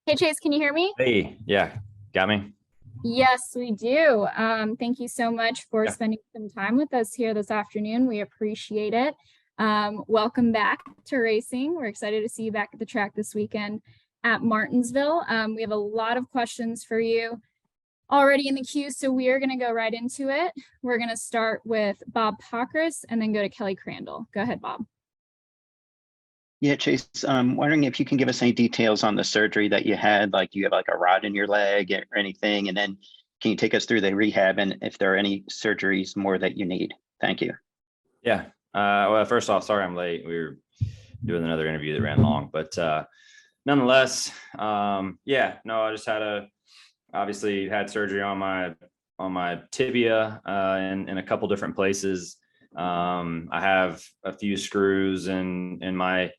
Hey Chase, can you hear me? Hey, yeah, got me. Yes, we do. Thank you so much for Yeah, spending some time with us here this afternoon. We appreciate it. Welcome back to racing. We're excited to see you back at the track this weekend at Martinsville. We have a lot of questions for you already in the queue, so we are going to go right into it. We're going to start with Bob Pockris and then go to Kelly Crandall. Go ahead, Bob. Yeah, Chase, I'm wondering if you can give us any details on the surgery that you had, like you have like a rod in your leg or anything, and then can you take us through the rehab and if there are any surgeries more that you need? Thank you. yeah. Well, first off, sorry I'm late. We were doing another interview that ran long, but nonetheless, yeah, no, I just obviously had surgery on my tibia in a couple different places. I have a few screws in my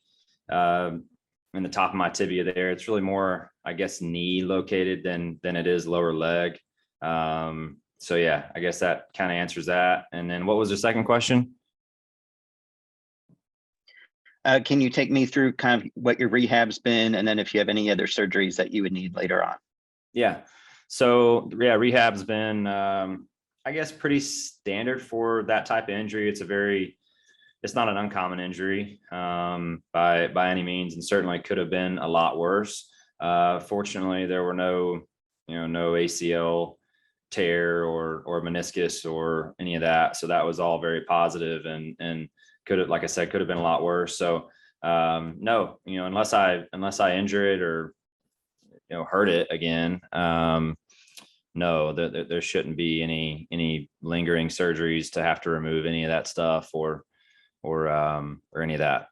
in the top of my tibia there. It's really more, I guess, knee located than it is lower leg. So yeah, I guess that kind of answers that. And then what was the second question? Can you take me through kind of what your rehab's been, and then if you have any other surgeries that you would need later on? Yeah. So yeah, rehab's been, I guess, pretty standard for that type of injury. It's not an uncommon injury by any means, and certainly could have been a lot worse. Fortunately, there were no ACL tear or meniscus or any of that, so that was all very positive and could have, like I said, could have been a lot worse. So no, unless I injure it or hurt it again, no, there shouldn't be any lingering surgeries to have to remove any of that stuff or any of that.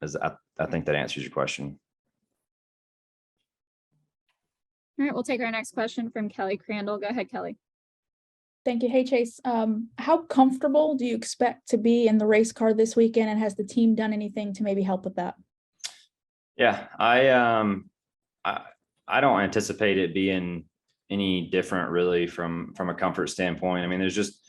I think that answers your question. All right, we'll take our next question from Kelly Crandall. Go ahead, Kelly. Thank you. Hey, Chase, how comfortable do you expect to be in the race car this weekend, and has the team done anything to maybe help with that? Yeah, I don't anticipate it being any different really from a comfort standpoint. I mean, there's just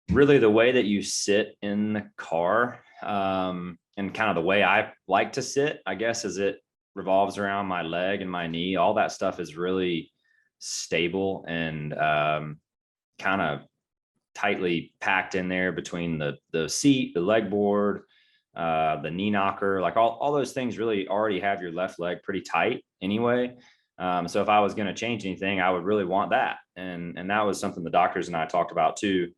really the way that you sit in the car, and kind of the way I like to sit, I guess, as it revolves around my leg and my knee. All that stuff is really stable and kind of tightly packed in there between the seat, the leg board, the knee knocker, like all those things really already have your left leg pretty tight anyway. So if I was going to change anything, I would really want that. And that was something the doctors and I talked about too,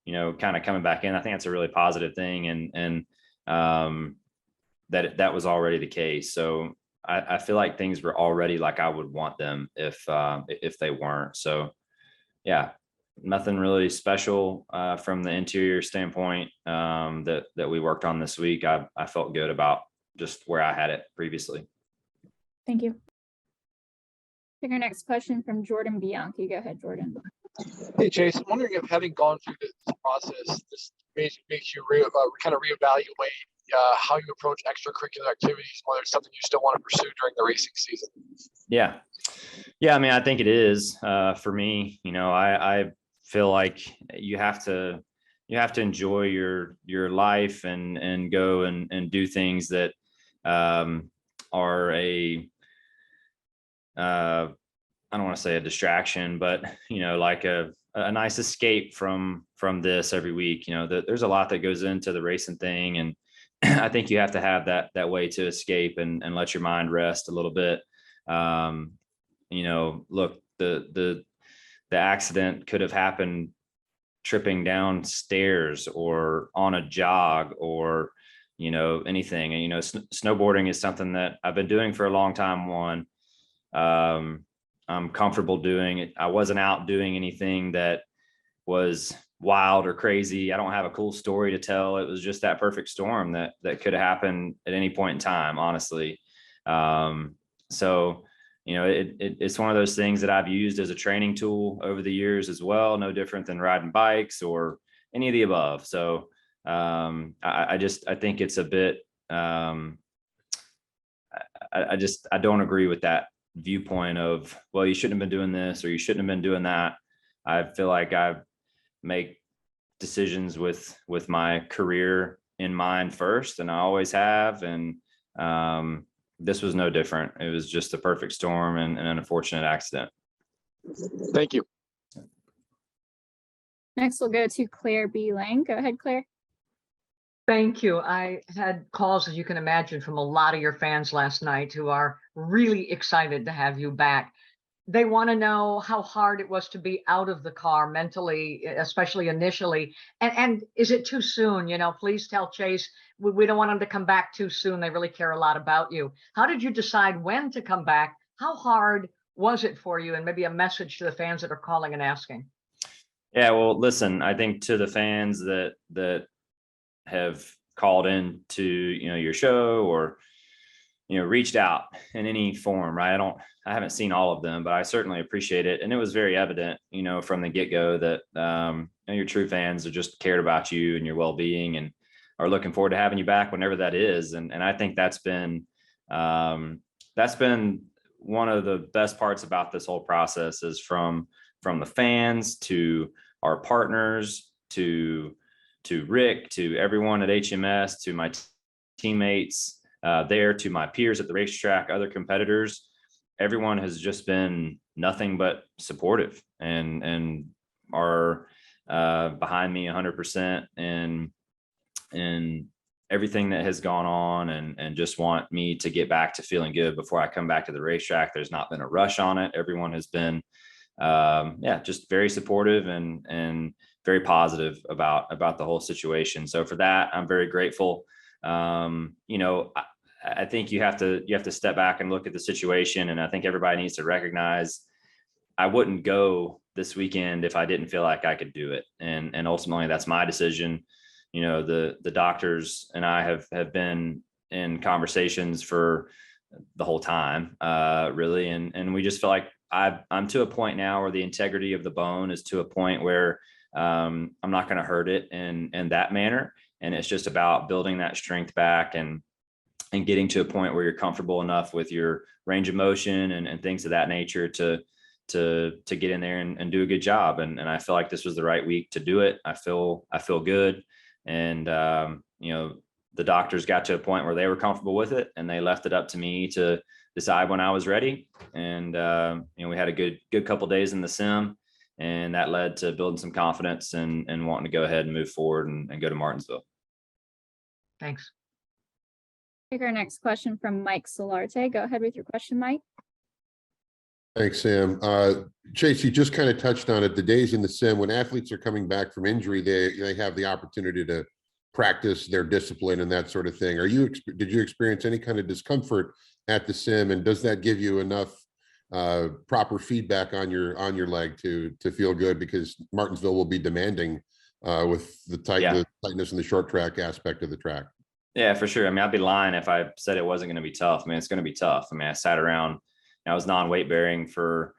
kind of coming back in. I think that's a really positive thing. And that was already the case. So I feel like things were already like I would want them if they weren't. So yeah, nothing really special from the interior standpoint that we worked on this week. I felt good about just where I had it previously. Thank you. Take our next question from Jordan Bianchi. Go ahead, Jordan. Hey, Chase, I'm wondering if having gone through this process, this makes you kind of reevaluate how you approach extracurricular activities, whether it's something you still want to pursue during the racing season. Yeah. I mean, I think it is for me. I feel like you have to enjoy your life and go and do things that are I don't want to say a distraction, but like a nice escape from this every week. There's a lot that goes into the racing thing, and I think you have to have that way to escape and let your mind rest a little bit. Look, the accident could have happened tripping down stairs or on a jog or anything. And snowboarding is something that I've been doing for a long time. I'm comfortable doing it. I wasn't out doing anything that was wild or crazy. I don't have a cool story to tell. It was just that perfect storm that could have happened at any point in time, honestly. So it's one of those things that I've used as a training tool over the years as well. No different than riding bikes or any of the above. So I think it's a bit. I don't agree with that viewpoint of, well, you shouldn't have been doing this or you shouldn't have been doing that. I feel like I make decisions with my career in mind first, and I always have. And this was no different. It was just a perfect storm and an unfortunate accident. Thank you. Next, we'll go to Claire B. Lang. Go ahead, Claire. Thank you. I had calls, as you can imagine, from a lot of your fans last night who are really excited to have you back. They want to know how hard it was to be out of the car mentally, especially initially. And is it too soon? You know, please tell Chase, we don't want them to come back too soon. They really care a lot about you. How did you decide when to come back? How hard was it for you? And maybe a message to the fans that are calling and asking. Yeah, well, listen, I think to the fans that have called in to, your show or, reached out in any form, right? I haven't seen all of them, but I certainly appreciate it. And it was very evident, from the get-go that, your true fans are just cared about you and your well-being and are looking forward to having you back whenever that is. And I think that's been one of the best parts about this whole process is from the fans to our partners to Rick, to everyone at HMS, to my teammates there, to my peers at the racetrack, other competitors. Everyone has just been nothing but supportive and are behind me 100% and everything that has gone on and just want me to get back to feeling good before I come back to the racetrack. There's not been a rush on it. Everyone has been just very supportive and very positive about the whole situation. So for that, I'm very grateful. I think you have to step back and look at the situation. And I think everybody needs to recognize I wouldn't go this weekend if I didn't feel like I could do it. And ultimately that's my decision. The doctors and I have been in conversations for the whole time, really. And we just feel like I'm to a point now where the integrity of the bone is to a point where I'm not going to hurt it in that manner. And it's just about building that strength back and getting to a point where you're comfortable enough with your range of motion and things of that nature to get in there and do a good job. And I feel like this was the right week to do it. I feel good. And, the doctors got to a point where they were comfortable with it and they left it up to me to decide when I was ready. And, we had a good couple of days in the sim and that led to building some confidence and wanting to go ahead and move forward and go to Martinsville. Thanks. Take our next question from Mike Solarte. Go ahead with your question, Mike. Thanks, Sam. Chase, you just kind of touched on it. The days in the sim, when athletes are coming back from injury, they have the opportunity to practice their discipline and that sort of thing. Did you experience any kind of discomfort at the sim, and does that give you enough proper feedback on your leg to feel good? Because Martinsville will be demanding with the tightness and the short track aspect of the track. Yeah, for sure. I mean, I'd be lying if I said it wasn't going to be tough. I mean, it's going to be tough. I mean, I sat around. I was non-weight bearing for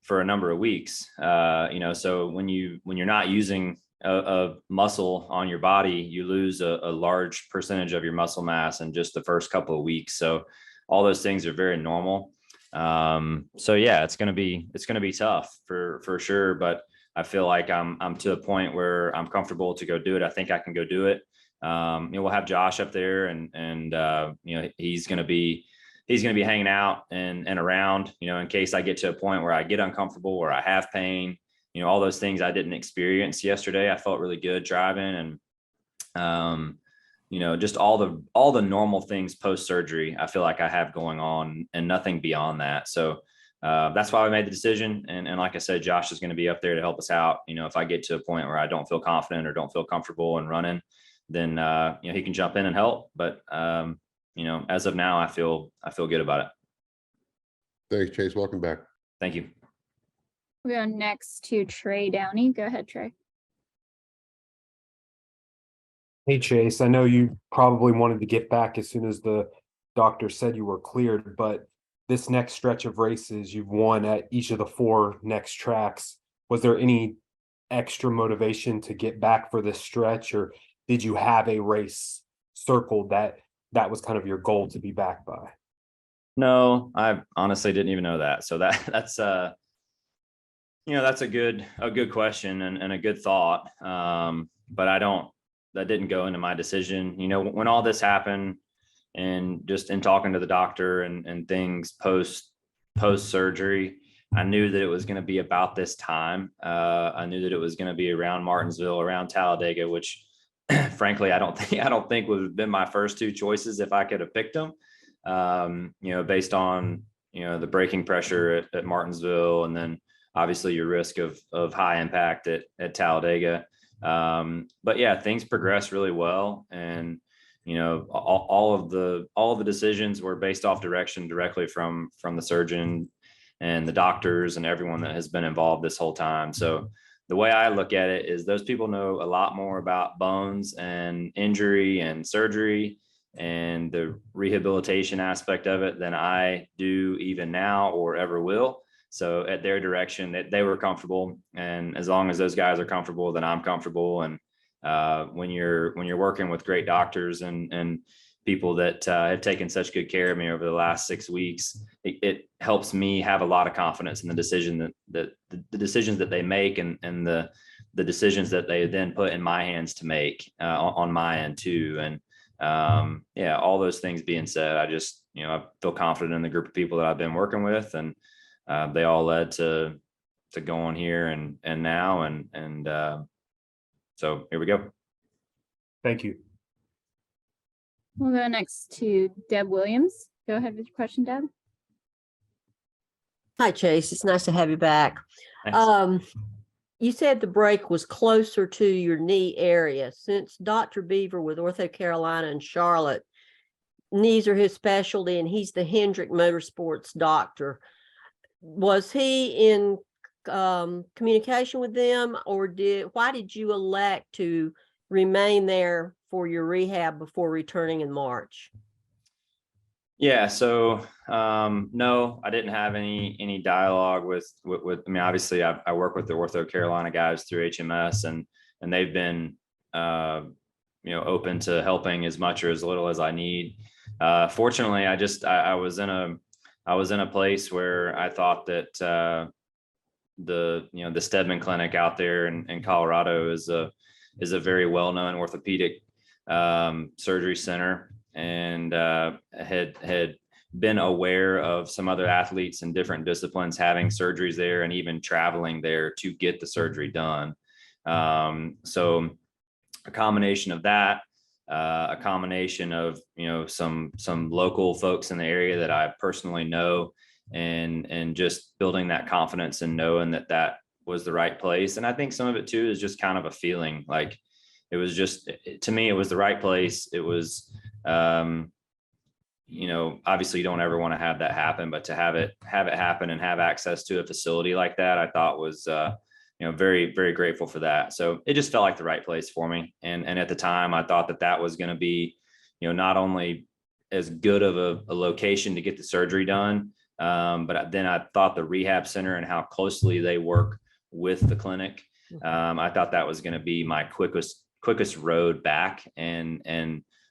a number of weeks. So when you're not using a muscle on your body, you lose a large percentage of your muscle mass in just the first couple of weeks. So all those things are very normal. So yeah, it's going to be tough for sure. But I feel like I'm to a point where I'm comfortable to go do it. I think I can go do it. We'll have Josh up there and he's going to be hanging out and around, in case I get to a point where I get uncomfortable or I have pain, all those things I didn't experience yesterday. I felt really good driving and, just all the normal things post-surgery, I feel like I have going on and nothing beyond that. So that's why we made the decision. And like I said, Josh is going to be up there to help us out. If I get to a point where I don't feel confident or don't feel comfortable in running, then, he can jump in and help. But, as of now, I feel good about it. Thanks, Chase. Welcome back. Thank you. We go next to Trey Downey. Go ahead, Trey. Hey, Chase, I know you probably wanted to get back as soon as the doctor said you were cleared, but this next stretch of races you've won at each of the 4 next tracks. Was there any extra motivation to get back for this stretch, or did you have a race circled that was kind of your goal to be back by? No, I honestly didn't even know that. So that's that's a good question and a good thought. But that didn't go into my decision. When all this happened and just in talking to the doctor and things post surgery, I knew that it was going to be about this time. I knew that it was going to be around Martinsville, around Talladega, which frankly, I don't think would have been my first two choices if I could have picked them. Based on, the braking pressure at Martinsville, and then obviously your risk of high impact at Talladega. But yeah, things progressed really well. And, all of the decisions were based off direction directly from the surgeon and the doctors and everyone that has been involved this whole time. So the way I look at it is those people know a lot more about bones and injury and surgery and the rehabilitation aspect of it than I do even now or ever will. So at their direction, they were comfortable. And as long as those guys are comfortable, then I'm comfortable. And when you're working with great doctors and people that have taken such good care of me over the last 6 weeks, it helps me have a lot of confidence in the decision that the decisions that they make and the decisions that they then put in my hands to make on my end too. And all those things being said, I just, I feel confident in the group of people that I've been working with, and they all led to going here and now. And so here we go. Thank you. We'll go next to Deb Williams. Go ahead with your question, Deb. Hi, Chase. It's nice to have you back. Thanks. You said the break was closer to your knee area. Since Dr. Beaver with Ortho Carolina and Charlotte, knees are his specialty, and he's the Hendrick Motorsports doctor. Was he in communication with them, or why did you elect to remain there for your rehab before returning in March? Yeah, so no, I didn't have any dialogue with I mean, obviously I work with the Ortho Carolina guys through HMS, and they've been open to helping as much or as little as I need. Fortunately, I was in a place where I thought that the Stedman Clinic out there in Colorado is a very well-known orthopedic surgery center, and had been aware of some other athletes in different disciplines having surgeries there and even traveling there to get the surgery done. So a combination of that, a combination of, some local folks in the area that I personally know, and just building that confidence and knowing that was the right place. And I think some of it too is just kind of a feeling. Like, it was just, to me, it was the right place. It was, obviously you don't ever want to have that happen, but to have it happen and have access to a facility like that, I thought was, very, very grateful for that. So it just felt like the right place for me. And at the time I thought that was going to be, not only as good of a location to get the surgery done, but then I thought the rehab center and how closely they work with the clinic, I thought that was going to be my quickest road back and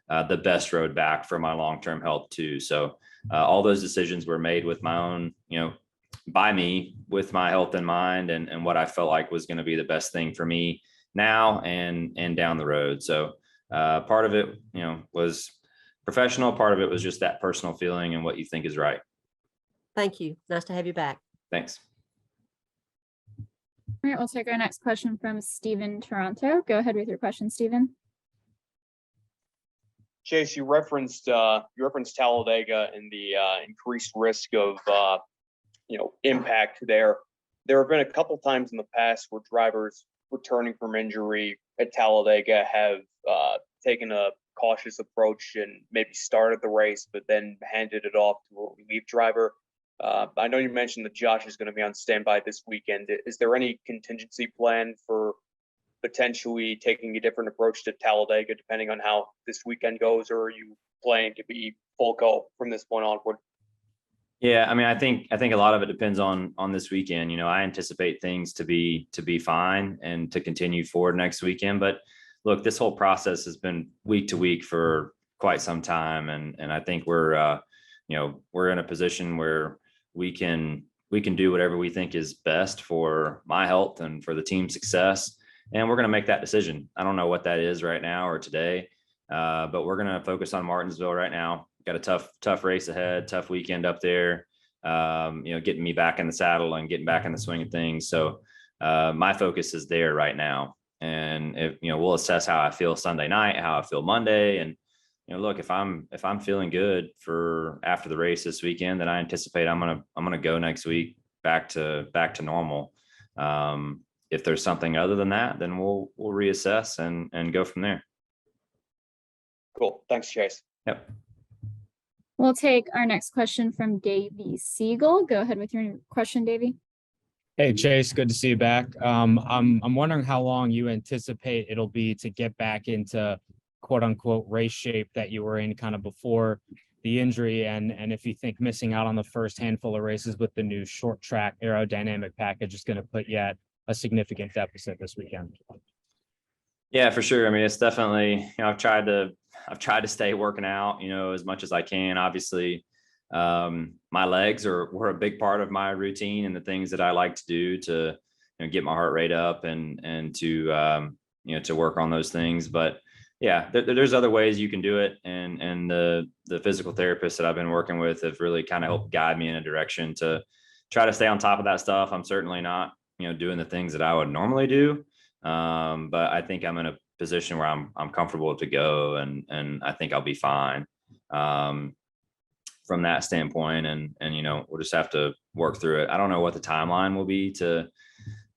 the best road back for my long-term health too. So all those decisions were made with my own, by me, with my health in mind, and what I felt like was going to be the best thing for me now and down the road. So part of it, was professional. Part of it was just that personal feeling and what you think is right. Thank you. Nice to have you back. Thanks. All right, we'll take our next question from Stephen Toronto. Go ahead with your question, Stephen. Chase, you referenced Talladega and the increased risk of impact there. There have been a couple times in the past where drivers returning from injury at Talladega have taken a cautious approach and maybe started the race, but then handed it off to a relief driver. I know you mentioned that Josh is going to be on standby this weekend. Is there any contingency plan for potentially taking a different approach to Talladega depending on how this weekend goes, or are you planning to be full go from this point onward? Yeah, I mean, I think a lot of it depends on this weekend. I anticipate things to be fine and to continue forward next weekend. But look, this whole process has been week to week for quite some time, and I think we're in a position where we can do whatever we think is best for my health and for the team's success. And we're going to make that decision. I don't know what that is right now or today, but we're going to focus on Martinsville right now. got a tough race ahead, tough weekend up there. Getting me back in the saddle and getting back in the swing of things. So my focus is there right now. And if, we'll assess how I feel Sunday night, how I feel Monday. And, look, if I'm feeling good for after the race this weekend, then I anticipate I'm going to go next week back to normal. If there's something other than that, then we'll reassess and go from there. Cool. Thanks, Chase. Yep. We'll take our next question from Davey Siegel. Go ahead with your question, Davey. Hey, Chase, good to see you back. I'm wondering how long you anticipate it'll be to get back into quote unquote race shape that you were in kind of before the injury, and if you think missing out on the first handful of races with the new short track aerodynamic package is going to put you at a significant deficit this weekend. Yeah, for sure. I mean, it's definitely, I've tried to stay working out, as much as I can. Obviously, my legs were a big part of my routine and the things that I like to do to, get my heart rate up and to, to work on those things. But yeah, there's other ways you can do it. And the physical therapists that I've been working with have really kind of helped guide me in a direction to try to stay on top of that stuff. I'm certainly not, doing the things that I would normally do. But I think I'm in a position where I'm comfortable to go, and I think I'll be fine from that standpoint. And we'll just have to work through it. I don't know what the timeline will be to,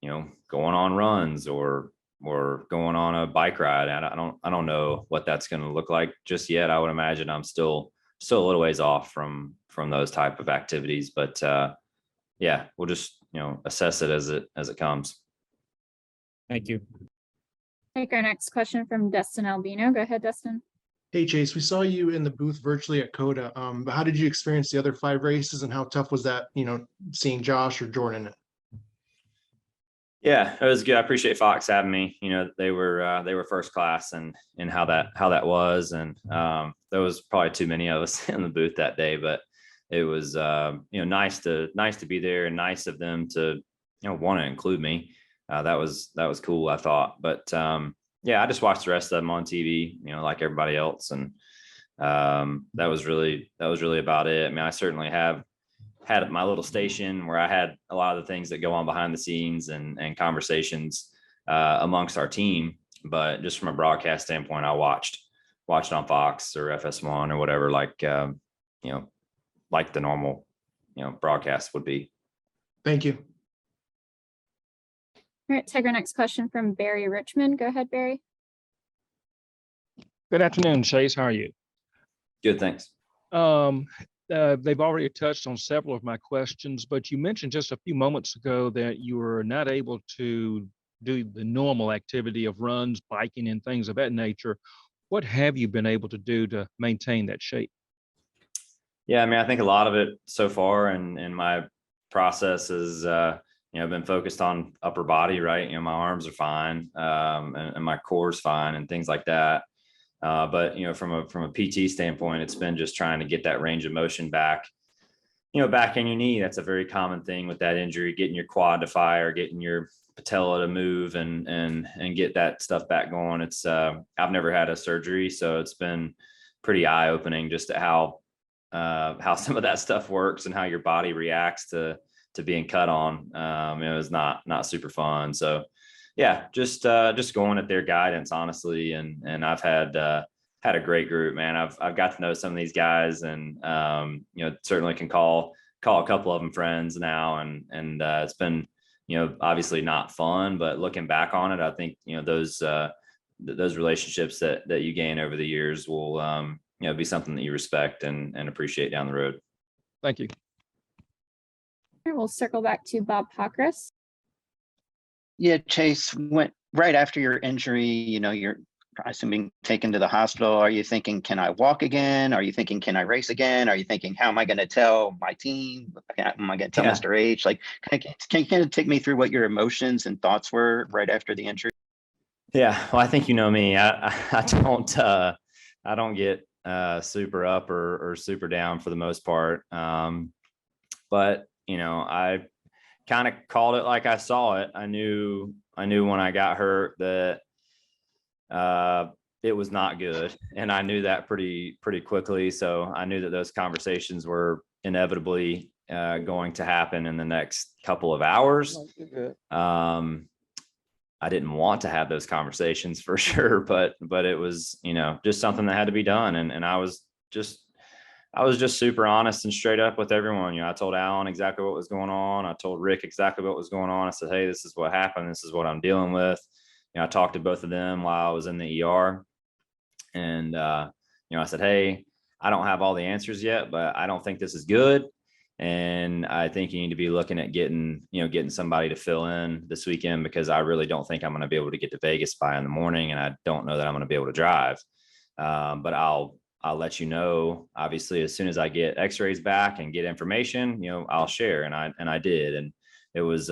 going on runs or going on a bike ride. And I don't know what that's going to look like just yet. I would imagine I'm still a little ways off from those type of activities, but yeah, we'll just, assess it as it comes. Thank you. Take our next question from Dustin Albino. Go ahead, Dustin. Hey, Chase, we saw you in the booth virtually at COTA. But how did you experience the other 5 races, and how tough was that, seeing Josh or Jordan in it? Yeah, it was good. I appreciate Fox having me. They were first class and how that was. And there was probably too many of us in the booth that day, but it was, nice to be there, and nice of them to, want to include me. That was cool, I thought. But yeah, I just watched the rest of them on TV, like everybody else. And that was really about it. I mean, I certainly had my little station where I had a lot of the things that go on behind the scenes and conversations amongst our team. But just from a broadcast standpoint, I watched on Fox or FS1 or whatever, like the normal, broadcast would be. Thank you. All right, take our next question from Barry Richmond. Go ahead, Barry. Good afternoon, Chase. How are you? Good, thanks. They've already touched on several of my questions, but you mentioned just a few moments ago that you were not able to do the normal activity of runs, biking, and things of that nature. What have you been able to do to maintain that shape? Yeah, I mean, I think a lot of it so far in my process is, been focused on upper body, right? My arms are fine, and my core is fine and things like that. But from a PT standpoint, it's been just trying to get that range of motion back, back in your knee. That's a very common thing with that injury, getting your quad to fire, getting your patella to move and get that stuff back going. It's I've never had a surgery, so it's been pretty eye-opening just at how some of that stuff works and how your body reacts to being cut on. It was not super fun. So yeah, just going at their guidance, honestly. And I've had a great group, man. I've got to know some of these guys, and certainly can call a couple of them friends now. And it's been, obviously not fun, but looking back on it, I think, those relationships that you gain over the years will, be something that you respect and appreciate down the road. Thank you. We'll circle back to Bob Pockris. Yeah, Chase, went right after your injury, you're assuming taken to the hospital. Are you thinking, can I walk again? Are you thinking, can I race again? Are you thinking, how am I going to tell my team? Am I going to tell Mr. H? Like, can you kind of take me through what your emotions and thoughts were right after the injury? Yeah, well, I think me. I don't get super up or super down for the most part. But I kind of called it like I saw it. I knew when I got hurt that it was not good. And I knew that pretty quickly. So I knew that those conversations were inevitably going to happen in the next couple of hours. I didn't want to have those conversations for sure, but it was, just something that had to be done. And I was just super honest and straight up with everyone. I told Alan exactly what was going on. I told Rick exactly what was going on. I said, hey, this is what happened. This is what I'm dealing with. I talked to both of them while I was in the ER. And, I said, hey, I don't have all the answers yet, but I don't think this is good. And I think you need to be looking at getting somebody to fill in this weekend, because I really don't think I'm going to be able to get to Vegas by in the morning. And I don't know that I'm going to be able to drive. But I'll let you know, obviously, as soon as I get x-rays back and get information, I'll share. And I did. And it was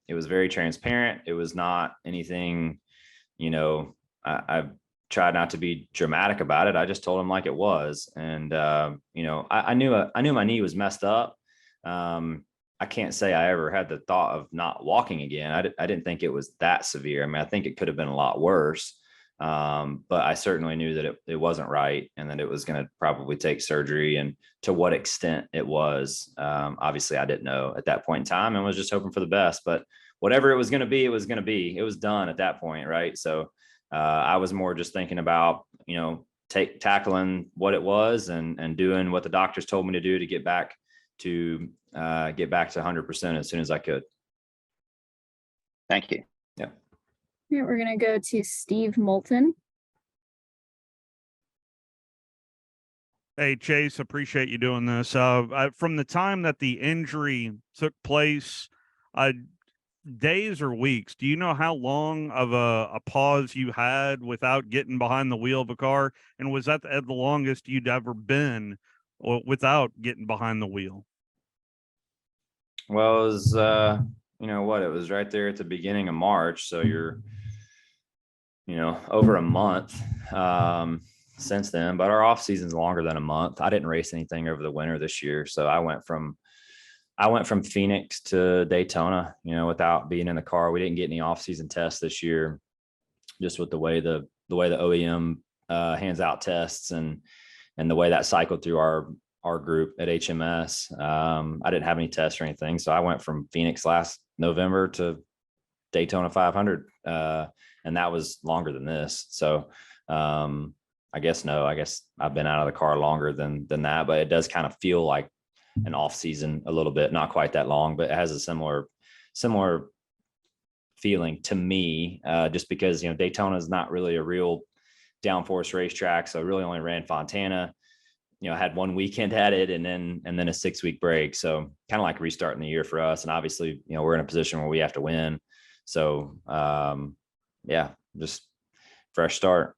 very transparent. It was not anything, I tried not to be dramatic about it. I just told him like it was. And, I knew my knee was messed up. I can't say I ever had the thought of not walking again. I didn't think it was that severe. I mean, I think it could have been a lot worse. But I certainly knew that it wasn't right, and that it was going to probably take surgery, and to what extent it was. Obviously I didn't know at that point in time, and was just hoping for the best, but whatever it was going to be, it was going to be. It was done at that point. Right. So I was more just thinking about, tackling what it was and doing what the doctors told me to do to get back to 100% as soon as I could. Thank you. Yeah. Yeah, we're going to go to Steve Moulton. Hey, Chase, appreciate you doing this. From the time that the injury took place, days or weeks, do you know how long of a pause you had without getting behind the wheel of a car? And was that the longest you'd ever been without getting behind the wheel? Well, it was, it was right there at the beginning of March. So you're, over a month since then, but our off season's longer than a month. I didn't race anything over the winter this year. So I went from Phoenix to Daytona, without being in the car. We didn't get any off season tests this year, just with the way the OEM hands out tests and the way that cycled through our group at HMS. I didn't have any tests or anything. So I went from Phoenix last November to Daytona 500. And that was longer than this. So I guess I've been out of the car longer than that, but it does kind of feel like an off season a little bit, not quite that long, but it has a similar feeling to me, just because, Daytona is not really a real downforce racetrack. So I really only ran Fontana, had one weekend at it and then a 6-week break. So kind of like restarting the year for us. And obviously, we're in a position where we have to win. So just fresh start.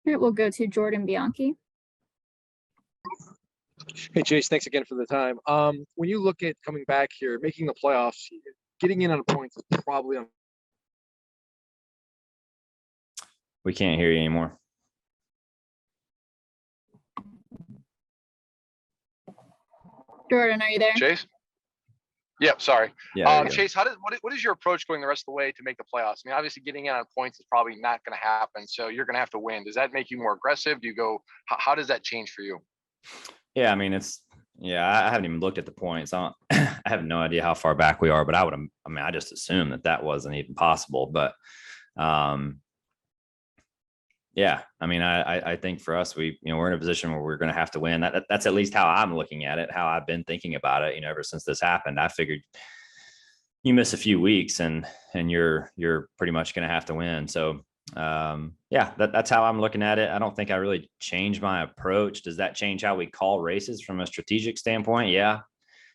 All right, we'll go to Jordan Bianchi. Hey, Chase, thanks again for the time. When you look at coming back here, making the playoffs, getting in on points is probably on. We can't hear you anymore. Jordan, are you there? Chase? Yep, sorry. Yeah. Chase, what is your approach going the rest of the way to make the playoffs? I mean, obviously getting in on points is probably not going to happen, so you're going to have to win. Does that make you more aggressive? Do you go, how does that change for you? Yeah, I mean, I haven't even looked at the points. I have no idea how far back we are, but I just assumed that wasn't even possible. But yeah, I mean, I think for us, we're in a position where we're going to have to win. That's at least how I'm looking at it, how I've been thinking about it, ever since this happened. I figured you miss a few weeks and you're pretty much going to have to win. So that's how I'm looking at it. I don't think I really changed my approach. Does that change how we call races from a strategic standpoint? Yeah,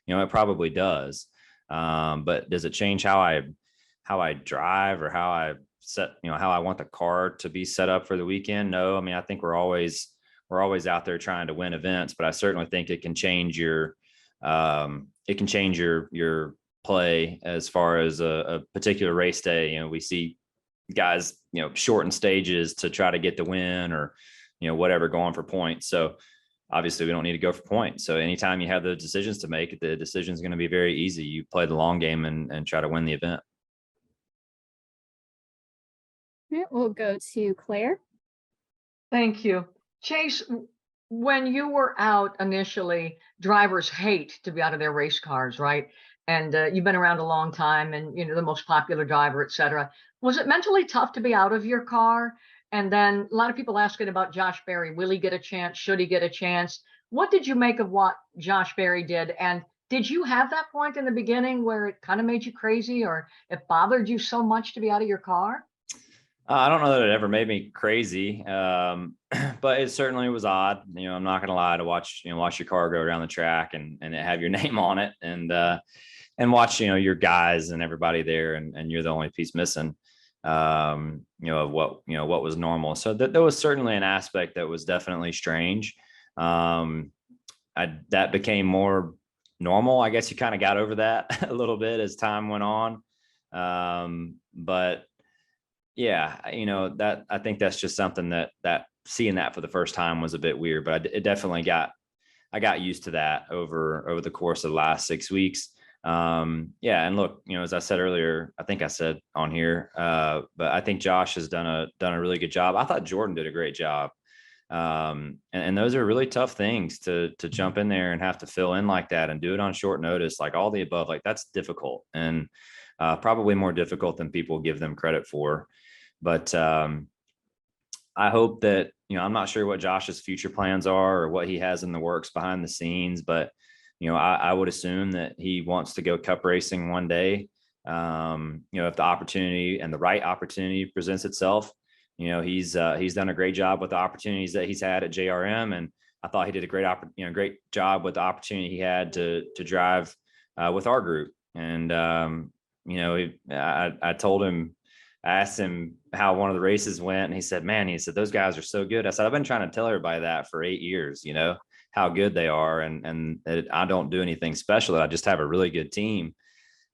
it probably does. But does it change how I drive or how I set, how I want the car to be set up for the weekend? No, I mean, I think we're always out there trying to win events, but I certainly think it can change your play as far as a particular race day. We see guys, shorten stages to try to get the win or, whatever, going for points. So obviously we don't need to go for points. So anytime you have the decisions to make, the decision is going to be very easy. You play the long game and try to win the event. right, we'll go to Claire. Thank you. Chase, when you were out initially, drivers hate to be out of their race cars, right? And you've been around a long time and, the most popular driver, et cetera. Was it mentally tough to be out of your car? And then a lot of people asking about Josh Berry. Will he get a chance? Should he get a chance? What did you make of what Josh Berry did? And did you have that point in the beginning where it kind of made you crazy, or it bothered you so much to be out of your car? I don't know that it ever made me crazy, but it certainly was odd. I'm not going to lie, to watch your car go around the track and it have your name on it, and watch, your guys and everybody there, and you're the only piece missing, of what was normal. So there was certainly an aspect that was definitely strange. That became more normal. I guess you kind of got over that a little bit as time went on. But yeah, that I think that's just something that seeing that for the first time was a bit weird, but it definitely I got used to that over the course of the last 6 weeks. Yeah. And look, as I said earlier, I think I said on here, but I think Josh has done a really good job. I thought Jordan did a great job. And those are really tough things to jump in there and have to fill in like that and do it on short notice, like all the above, like that's difficult, and probably more difficult than people give them credit for. But I hope that, I'm not sure what Josh's future plans are or what he has in the works behind the scenes, but I would assume that he wants to go cup racing one day. If the opportunity and the right opportunity presents itself. He's done a great job with the opportunities that he's had at JRM, and I thought he did a great job with the opportunity he had to drive with our group. And I told him, I asked him how one of the races went, and he said, those guys are so good. I said, I've been trying to tell everybody that for 8 years, how good they are, and I don't do anything special, that I just have a really good team.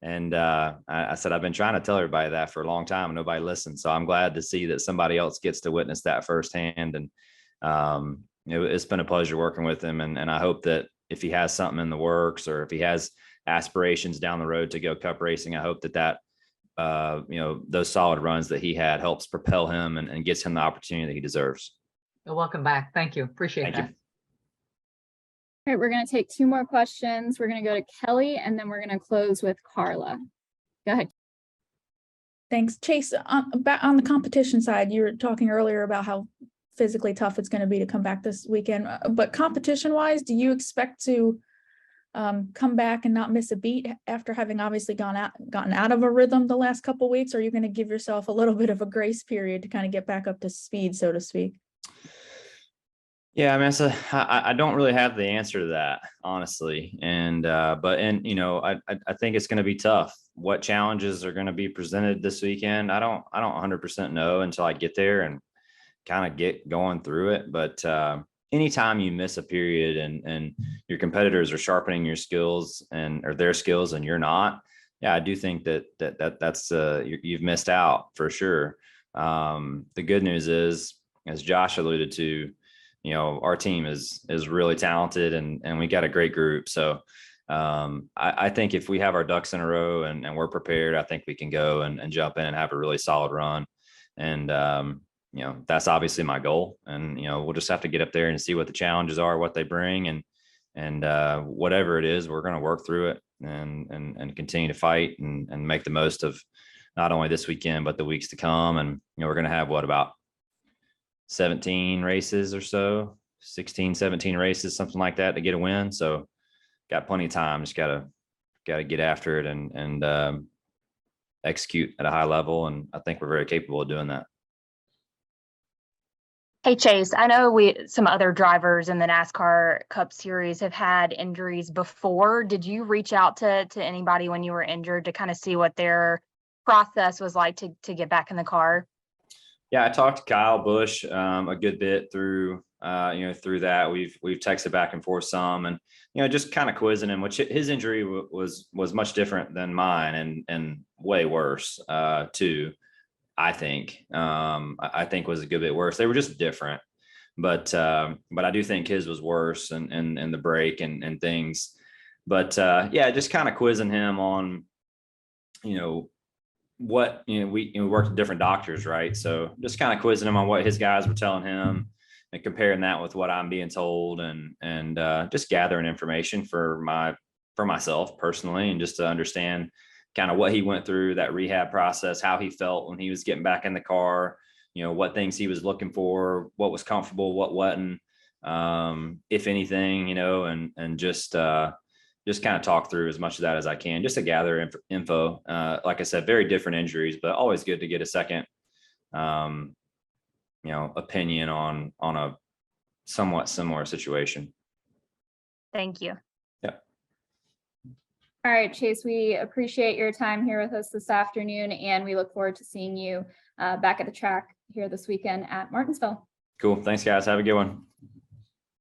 And I said, I've been trying to tell everybody that for a long time, and nobody listened. So I'm glad to see that somebody else gets to witness that firsthand. And it's been a pleasure working with him. And I hope that if he has something in the works, or if he has aspirations down the road to go cup racing, I hope that those solid runs that he had helps propel him and gets him the opportunity that he deserves. Well, welcome back. Thank you. Appreciate that. All right, we're going to take 2 more questions. We're going to go to Kelly, and then we're going to close with Carla. Go ahead. Thanks. Chase, on the competition side, you were talking earlier about how physically tough it's going to be to come back this weekend. But competition-wise, do you expect to come back and not miss a beat after having obviously gotten out of a rhythm the last couple of weeks? Or are you going to give yourself a little bit of a grace period to kind of get back up to speed, so to speak? Yeah, I don't really have the answer to that, honestly. And I think it's going to be tough. What challenges are going to be presented this weekend? I don't 100% know until I get there and kind of get going through it. But anytime you miss a period and your competitors are sharpening your skills or their skills and you're not, yeah, I do think that's you've missed out for sure. The good news is, as Josh alluded to, our team is really talented and we got a great group. So I think if we have our ducks in a row and we're prepared, I think we can go and jump in and have a really solid run. And, that's obviously my goal. And, we'll just have to get up there and see what the challenges are, what they bring, and whatever it is, we're going to work through it and continue to fight and make the most of not only this weekend, but the weeks to come. And, we're going to have about 17 races or so, 16, 17 races, something like that, to get a win. So got plenty of time. Just gotta get after it and execute at a high level. And I think we're very capable of doing that. Hey, Chase, I know some other drivers in the NASCAR Cup Series have had injuries before. Did you reach out to anybody when you were injured to kind of see what their process was like to get back in the car? Yeah, I talked to Kyle Busch a good bit through that. We've texted back and forth some, and just kind of quizzing him, which his injury was much different than mine and way worse too. I think was a good bit worse. They were just different, but I do think his was worse and the break and things. But yeah, just kind of quizzing him on what, we worked with different doctors, right? So just kind of quizzing him on what his guys were telling him and comparing that with what I'm being told, and just gathering information for myself personally, and just to understand kind of what he went through, that rehab process, how he felt when he was getting back in the car, what things he was looking for, what was comfortable, what wasn't, if anything, and just kind of talk through as much of that as I can, just to gather info. Like I said, very different injuries, but always good to get a second, opinion on a somewhat similar situation. Thank you. Yeah. All right, Chase, we appreciate your time here with us this afternoon, and we look forward to seeing you back at the track here this weekend at Martinsville. Cool. Thanks, guys. Have a good one.